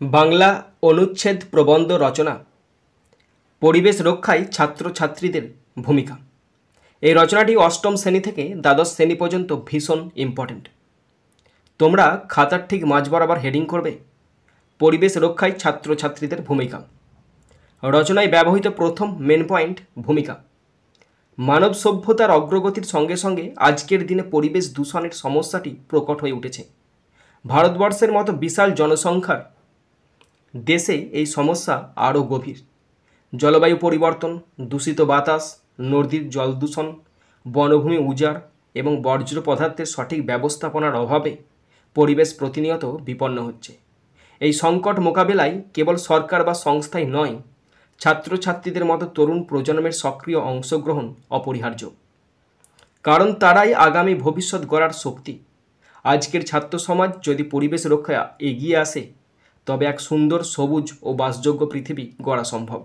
বাংলা অনুচ্ছেদ প্রবন্ধ রচনা পরিবেশ রক্ষায় ছাত্রছাত্রীদের ভূমিকা। এই রচনাটি অষ্টম শ্রেণী থেকে দ্বাদশ শ্রেণী পর্যন্ত ভীষণ ইম্পর্টেন্ট। তোমরা খাতার ঠিক মাঝ বরাবর হেডিং করবে পরিবেশ রক্ষায় ছাত্রছাত্রীদের ভূমিকা। রচনায় ব্যবহৃত প্রথম মেন পয়েন্ট ভূমিকা। মানব সভ্যতার অগ্রগতির সঙ্গে সঙ্গে আজকের দিনে পরিবেশ দূষণের সমস্যাটি প্রকট হয়ে উঠেছে। ভারতবর্ষের মতো বিশাল জনসংখ্যার দেশে এই সমস্যা আরও গভীর। জলবায়ু পরিবর্তন, দূষিত বাতাস, নদীর জল দূষণ, বনভূমি উজাড় এবং বর্জ্য পদার্থের সঠিক ব্যবস্থাপনার অভাবে পরিবেশ প্রতিনিয়ত বিপন্ন হচ্ছে। এই সংকট মোকাবেলায় কেবল সরকার বা সংস্থাই নয়, ছাত্রছাত্রীদের মতো তরুণ প্রজন্মের সক্রিয় অংশগ্রহণ অপরিহার্য। কারণ তারাই আগামী ভবিষ্যৎ গড়ার শক্তি। আজকের ছাত্র সমাজ যদি পরিবেশ রক্ষায় এগিয়ে আসে, তবে এক সুন্দর, সবুজ ও বাসযোগ্য পৃথিবী গড়া সম্ভব।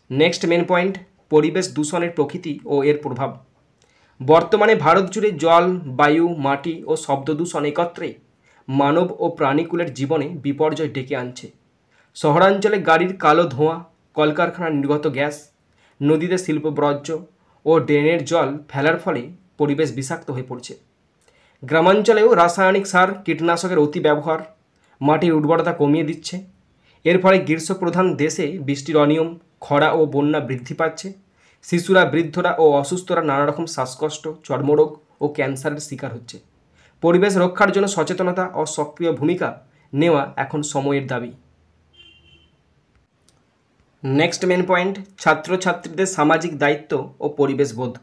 নেক্সট মেন পয়েন্ট পরিবেশ দূষণের প্রকৃতি ও এর প্রভাব। বর্তমানে ভারত জুড়ে জল, বায়ু, মাটি ও শব্দ দূষণ একত্রে মানব ও প্রাণীকুলের জীবনে বিপর্যয় ডেকে আনছে। শহরাঞ্চলে গাড়ির কালো ধোঁয়া, কলকারখানার নির্গত গ্যাস, নদীতে শিল্প বর্জ্য ও ড্রেনের জল ফেলার ফলে পরিবেশ বিষাক্ত হয়ে পড়ছে। গ্রামাঞ্চলেও রাসায়নিক সার, কীটনাশকের অতি ব্যবহার মাটির উর্বরতা কমিয়ে দিচ্ছে। এর ফলে গ্রীষ্মপ্রধান দেশে বৃষ্টির অনিয়ম, খরা ও বন্যা বৃদ্ধি পাচ্ছে। শিশুরা, বৃদ্ধরা ও অসুস্থরা নানা রকম শ্বাসকষ্ট, চর্মরোগ ও ক্যান্সারের শিকার হচ্ছে। পরিবেশ রক্ষার জন্য সচেতনতা ও সক্রিয় ভূমিকা নেওয়া এখন সময়ের দাবি। নেক্সট মেন পয়েন্ট ছাত্রছাত্রীদের সামাজিক দায়িত্ব ও পরিবেশ বোধ।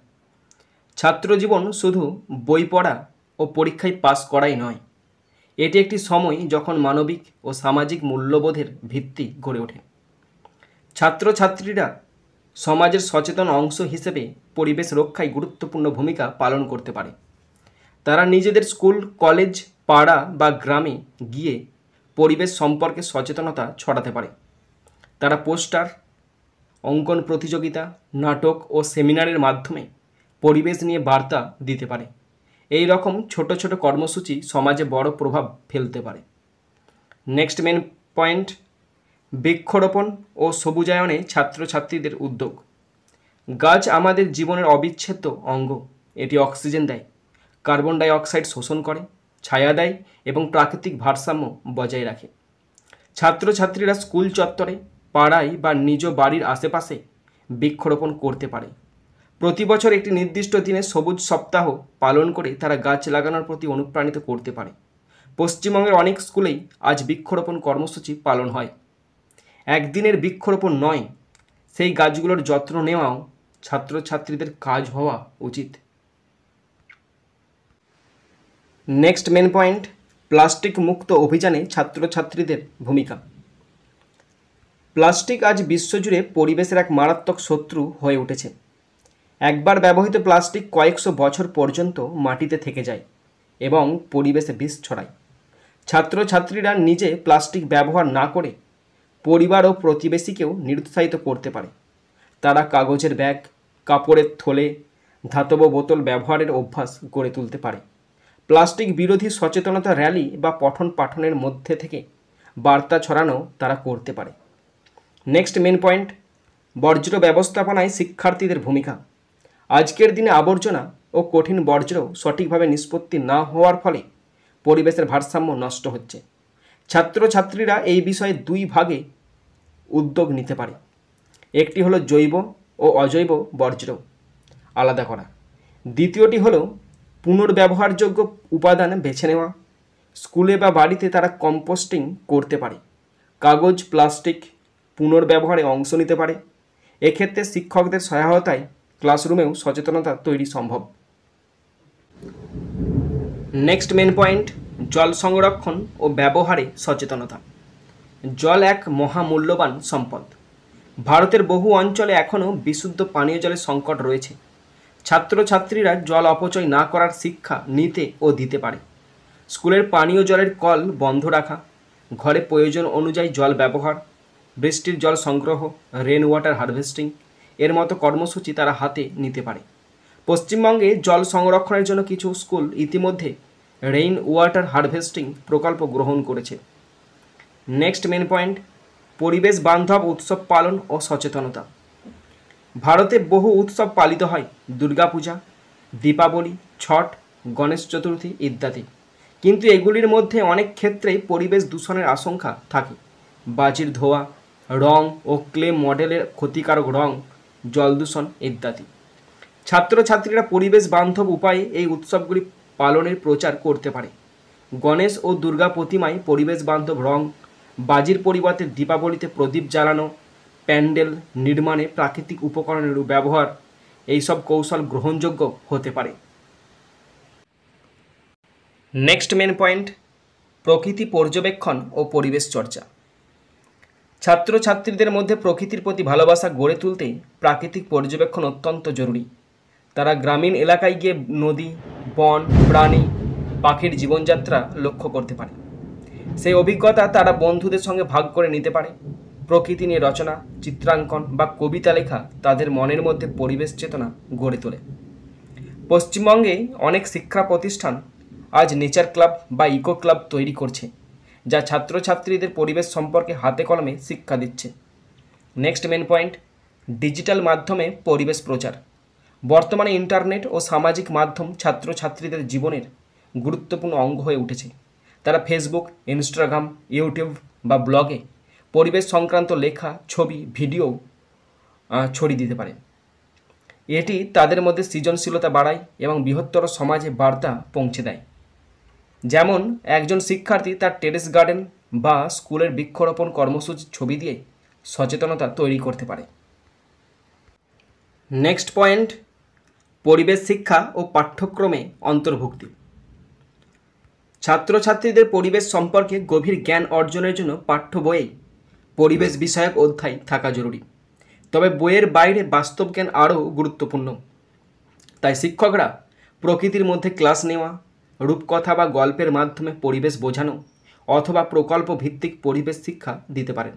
ছাত্রজীবন শুধু বই পড়া ও পরীক্ষায় পাস করাই নয়, এটি একটি সময় যখন মানবিক ও সামাজিক মূল্যবোধের ভিত্তি গড়ে ওঠে। ছাত্রছাত্রীরা সমাজের সচেতন অংশ হিসেবে পরিবেশ রক্ষায় গুরুত্বপূর্ণ ভূমিকা পালন করতে পারে। তারা নিজেদের স্কুল, কলেজ, পাড়া বা গ্রামে গিয়ে পরিবেশ সম্পর্কে সচেতনতা ছড়াতে পারে। তারা পোস্টার, অঙ্কন প্রতিযোগিতা, নাটক ও সেমিনারের মাধ্যমে পরিবেশ নিয়ে বার্তা দিতে পারে। এই রকম ছোট ছোট কর্মসূচি সমাজে বড় প্রভাব ফেলতে পারে। নেক্সট মেন পয়েন্ট বৃক্ষরোপণ ও সবুজায়নে ছাত্রছাত্রীদের উদ্যোগ। গাছ আমাদের জীবনের অবিচ্ছেদ্য অঙ্গ। এটি অক্সিজেন দেয়, কার্বন ডাই অক্সাইড শোষণ করে, ছায়া দেয় এবং প্রাকৃতিক ভারসাম্য বজায় রাখে। ছাত্রছাত্রীরা স্কুল চত্বরে, পাড়ায় বা নিজ বাড়ির আশেপাশে বৃক্ষরোপণ করতে পারে। প্রতি বছর একটি নির্দিষ্ট দিনে সবুজ সপ্তাহ পালন করে তারা গাছ লাগানোর প্রতি অনুপ্রাণিত করতে পারে। পশ্চিমবঙ্গের অনেক স্কুলেই আজ বৃক্ষরোপণ কর্মসূচি পালন হয়। একদিনের বৃক্ষরোপণ নয়, সেই গাছগুলোর যত্ন নেওয়াও ছাত্রছাত্রীদের কাজ হওয়া উচিত। নেক্সট মেন পয়েন্ট প্লাস্টিক মুক্ত অভিযানে ছাত্রছাত্রীদের ভূমিকা। প্লাস্টিক আজ বিশ্বজুড়ে পরিবেশের এক মারাত্মক শত্রু হয়ে উঠেছে। একবার ব্যবহৃত প্লাস্টিক কয়েকশো বছর পর্যন্ত মাটিতে থেকে যায় এবং পরিবেশে বিষ ছড়ায়। ছাত্রছাত্রীরা নিজে প্লাস্টিক ব্যবহার না করে পরিবার ও প্রতিবেশীকেও নিরুৎসাহিত করতে পারে। তারা কাগজের ব্যাগ, কাপড়ের থলে, ধাতব বোতল ব্যবহারের অভ্যাস গড়ে তুলতে পারে। প্লাস্টিক বিরোধী সচেতনতা র্যালি বা পঠন পাঠনের মধ্যে থেকে বার্তা ছড়ানো তারা করতে পারে। নেক্সট মেন পয়েন্ট বর্জ্য ব্যবস্থাপনায় শিক্ষার্থীদের ভূমিকা। আজকের দিনে আবর্জনা ও কঠিন বর্জ্য সঠিকভাবে নিষ্পত্তি না হওয়ার ফলে পরিবেশের ভারসাম্য নষ্ট হচ্ছে। ছাত্রছাত্রীরা এই বিষয়ে দুই ভাগে উদ্যোগ নিতে পারে। একটি হলো জৈব ও অজৈব বর্জ্য আলাদা করা। দ্বিতীয়টি হলো পুনর্ব্যবহারযোগ্য উপাদান বেছে নেওয়া। স্কুলে বা বাড়িতে তারা কম্পোস্টিং করতে পারে, কাগজ, প্লাস্টিক পুনর্ব্যবহারে অংশ নিতে পারে। এক্ষেত্রে শিক্ষকদের সহায়তায় ক্লাসরুমেও সচেতনতা তৈরি সম্ভব। নেক্সট মেন পয়েন্ট জল সংরক্ষণ ও ব্যবহারে সচেতনতা। জল এক মহামূল্যবান সম্পদ। ভারতের বহু অঞ্চলে এখনও বিশুদ্ধ পানীয় জলের সংকট রয়েছে। ছাত্রছাত্রীরা জল অপচয় না করার শিক্ষা নিতে ও দিতে পারে। স্কুলের পানীয় জলের কল বন্ধ রাখা, ঘরে প্রয়োজন অনুযায়ী জল ব্যবহার, বৃষ্টির জল সংগ্রহ, রেন ওয়াটার হারভেস্টিং এর মতো কর্মসূচি তারা হাতে নিতে পারে। পশ্চিমবঙ্গে জল সংরক্ষণের জন্য কিছু স্কুল ইতিমধ্যে রেইন ওয়াটার হারভেস্টিং প্রকল্প গ্রহণ করেছে। নেক্সট মেন পয়েন্ট, পরিবেশ বান্ধব উৎসব পালন ও সচেতনতা। ভারতে বহু উৎসব পালিত হয়, দুর্গাপূজা, দীপাবলি, ছট, গণেশ চতুর্থী ইত্যাদি। কিন্তু এগুলির মধ্যে অনেক ক্ষেত্রেই পরিবেশ দূষণের আশঙ্কা থাকে। বাজির ধোঁয়া, রং ও ক্লে মডেলের ক্ষতিকারক রং, জল দূষণ ইত্যাদি। ছাত্রছাত্রীরা পরিবেশ বান্ধব উপায়ে এই উৎসবগুলি পালনের প্রচার করতে পারে। গণেশ ও দুর্গা প্রতিমায় পরিবেশ বান্ধব রং, বাজির পরিবর্তে দীপাবলিতে প্রদীপ জ্বালানো, প্যান্ডেল নির্মাণে প্রাকৃতিক উপকরণের ব্যবহার, এইসব কৌশল গ্রহণযোগ্য হতে পারে। নেক্সট মেন পয়েন্ট, প্রকৃতি পর্যবেক্ষণ ও পরিবেশ চর্চা। ছাত্রছাত্রীদের মধ্যে প্রকৃতির প্রতি ভালোবাসা গড়ে তুলতে প্রাকৃতিক পর্যবেক্ষণ অত্যন্ত জরুরি। তারা গ্রামীণ এলাকায় গিয়ে নদী, বন, প্রাণী, পাখির জীবনযাত্রা লক্ষ্য করতে পারে। সেই অভিজ্ঞতা তারা বন্ধুদের সঙ্গে ভাগ করে নিতে পারে। প্রকৃতি নিয়ে রচনা, চিত্রাঙ্কন বা কবিতা লেখা তাদের মনের মধ্যে পরিবেশ চেতনা গড়ে তোলে। পশ্চিমবঙ্গে অনেক শিক্ষা প্রতিষ্ঠান আজ নেচার ক্লাব বা ইকো ক্লাব তৈরি করছে, যা ছাত্রছাত্রীদের পরিবেশ সম্পর্কে হাতে কলমে শিক্ষা দিচ্ছে। নেক্সট মেন পয়েন্ট, ডিজিটাল মাধ্যমে পরিবেশ প্রচার। বর্তমানে ইন্টারনেট ও সামাজিক মাধ্যম ছাত্রছাত্রীদের জীবনের গুরুত্বপূর্ণ অঙ্গ হয়ে উঠেছে। তারা ফেসবুক, ইনস্টাগ্রাম, ইউটিউব বা ব্লগে পরিবেশ সংক্রান্ত লেখা, ছবি, ভিডিও ছড়িয়ে দিতে পারে। এটি তাদের মধ্যে সৃজনশীলতা বাড়ায় এবং বৃহত্তর সমাজে বার্তা পৌঁছে দেয়। যেমন একজন শিক্ষার্থী তার টেরেস গার্ডেন বা স্কুলের বৃক্ষরোপণ কর্মসূচির ছবি দিয়ে সচেতনতা তৈরি করতে পারে। নেক্সট পয়েন্ট, পরিবেশ শিক্ষা ও পাঠ্যক্রমে অন্তর্ভুক্তি। ছাত্রছাত্রীদের পরিবেশ সম্পর্কে গভীর জ্ঞান অর্জনের জন্য পাঠ্য বইয়ে পরিবেশ বিষয়ক অধ্যায় থাকা জরুরি। তবে বইয়ের বাইরে বাস্তব জ্ঞান আরও গুরুত্বপূর্ণ। তাই শিক্ষকরা প্রকৃতির মধ্যে ক্লাস নেওয়া, রূপকথা বা গল্পের মাধ্যমে পরিবেশ বোঝানো অথবা প্রকল্প ভিত্তিক পরিবেশ শিক্ষা দিতে পারেন।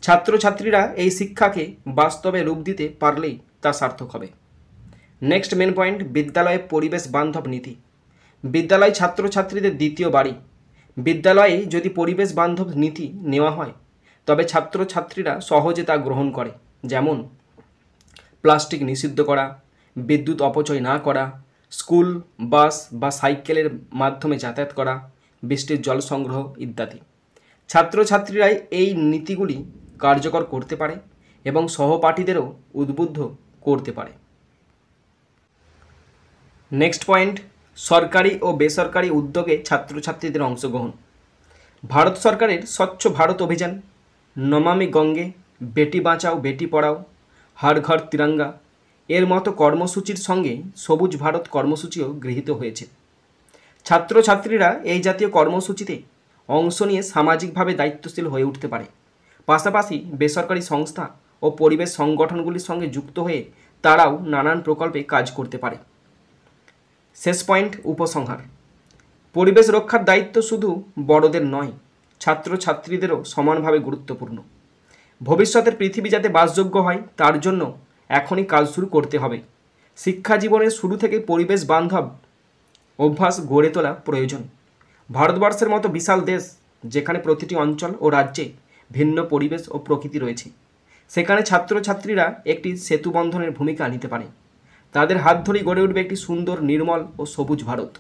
ছাত্রছাত্রীরা এই শিক্ষাকে বাস্তবে রূপ দিতে পারলেই তা সার্থক হবে। নেক্সট মেন পয়েন্ট, বিদ্যালয়ে পরিবেশ বান্ধব নীতি। বিদ্যালয় ছাত্রছাত্রীদের দ্বিতীয় বাড়ি। বিদ্যালয়ে যদি পরিবেশ বান্ধব নীতি নেওয়া হয় তবে ছাত্রছাত্রীরা সহজে তা গ্রহণ করে। যেমন প্লাস্টিক নিষিদ্ধ করা, বিদ্যুৎ অপচয় না করা, স্কুল বাস বা সাইকেলের মাধ্যমে যাতায়াত করা, বৃষ্টির জল সংগ্রহ ইত্যাদি। ছাত্রছাত্রীরাই এই নীতিগুলি কার্যকর করতে পারে এবং সহপাঠীদেরও উদ্বুদ্ধ করতে পারে। নেক্সট পয়েন্ট, সরকারি ও বেসরকারি উদ্যোগে ছাত্রছাত্রীদের অংশগ্রহণ। ভারত সরকারের স্বচ্ছ ভারত অভিযান, নমামি গঙ্গে, বেটি বাঁচাও বেটি পড়াও, হর ঘর তিরঙ্গা এর মতো কর্মসূচির সঙ্গে সবুজ ভারত কর্মসূচিও গৃহীত হয়েছে। ছাত্রছাত্রীরা এই জাতীয় কর্মসূচিতে অংশ নিয়ে সামাজিকভাবে দায়িত্বশীল হয়ে উঠতে পারে। পাশাপাশি বেসরকারি সংস্থা ও পরিবেশ সংগঠনগুলির সঙ্গে যুক্ত হয়ে তারাও নানান প্রকল্পে কাজ করতে পারে। শেষ পয়েন্ট, উপসংহার। পরিবেশ রক্ষার দায়িত্ব শুধু বড়দের নয়, ছাত্রছাত্রীদেরও সমানভাবে গুরুত্বপূর্ণ। ভবিষ্যতের পৃথিবী যাতে বাসযোগ্য হয় তার জন্য এখনই কাজ শুরু করতে হবে। শিক্ষা জীবনের শুরু থেকে পরিবেশ বান্ধব অভ্যাস গড়ে তোলা প্রয়োজন। ভারতবর্ষের মতো বিশাল দেশ, যেখানে প্রতিটি অঞ্চল ও রাজ্যে ভিন্ন পরিবেশ ও প্রকৃতি রয়েছে, সেখানে ছাত্রছাত্রীরা একটি সেতুবন্ধনের ভূমিকা নিতে পারে। তাদের হাত ধরেই গড়ে উঠবে একটি সুন্দর, নির্মল ও সবুজ ভারত।